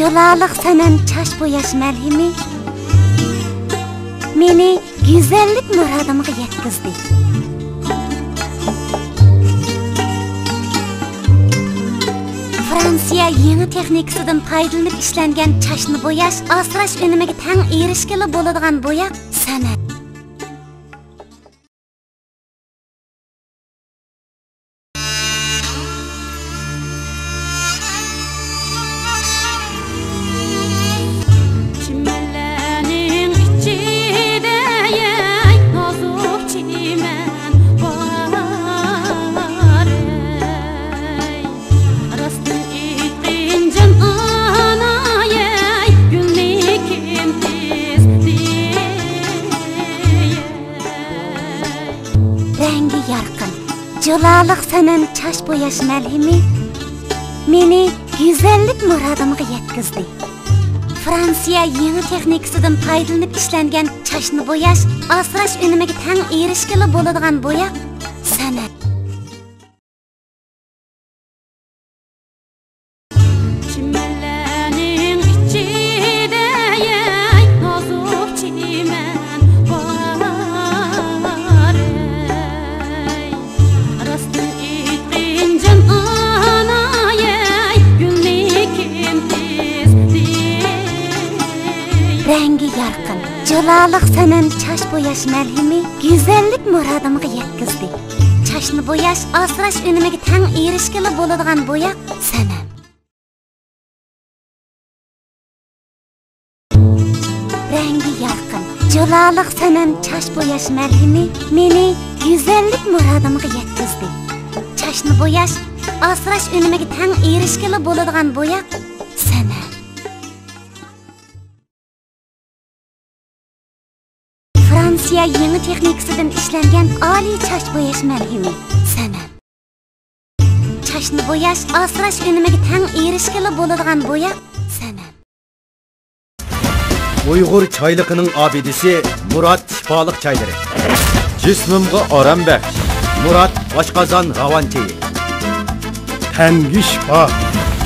Cilalık senin çaş boyaş melhimi meni güzellik muradımı yetkizdi. Fransiya yeni texnikasidan foydalanib ishlangan chashni bo'yash, asrash önümiga tang erishgili bo'ladigan bo'yoq san'at. Rengi yarqin, cilalık senin çaş boyaş melhimi meni güzellik muradımı yetkizdi. Fransiya yeni texnikasidan foydalanib ishlangan chashni bo'yash, asrash önümiga tang erishgili bo'ladigan bo'yoq san'at. Rengi yarqin, cilalık senin çaş boyaş melhimi güzellik muradımı yetkizdi. Çashni bo'yash, asrash önümiga tang erishgili bo'ladigan bo'yoq san'at. Rengi yarqin, cilalık senin çaş boyaş melhimi meni güzellik muradımı yetkizdi. Çashni bo'yash, asrash önümiga tang erishgili bo'ladigan bo'yoq san'at. Fransiya yeni texnikasidan ishlangan oliy chash boyash melhimi san'at. Chashni bo'yash, asrash önümiga tang erishgili bo'ladigan bo'yoq san'at. Uyg'ur çaylıkının abidisi Murat şifalık çayları. Cismimga oram baxsh Murat oshqozon ravan chayi. Tengi şifa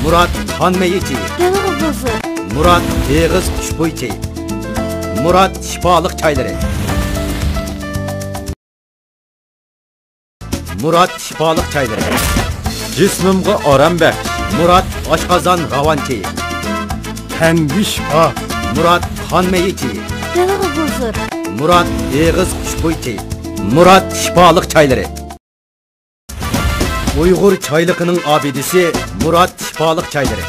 Murat qon mayi chayi. Murat eg'iz xushbo'y chayi. Murat şifalık çayları. Murat şifalık çayları. Cismimga oram baxsh Murat oshqozon ravan chayi. Tengi şifa Murat qon mayi chayi. Murat eg'iz xushbo'y chayi. Murat şifalık çayları. Uyg'ur çaylıkının abidisi Murat şifalık çayları.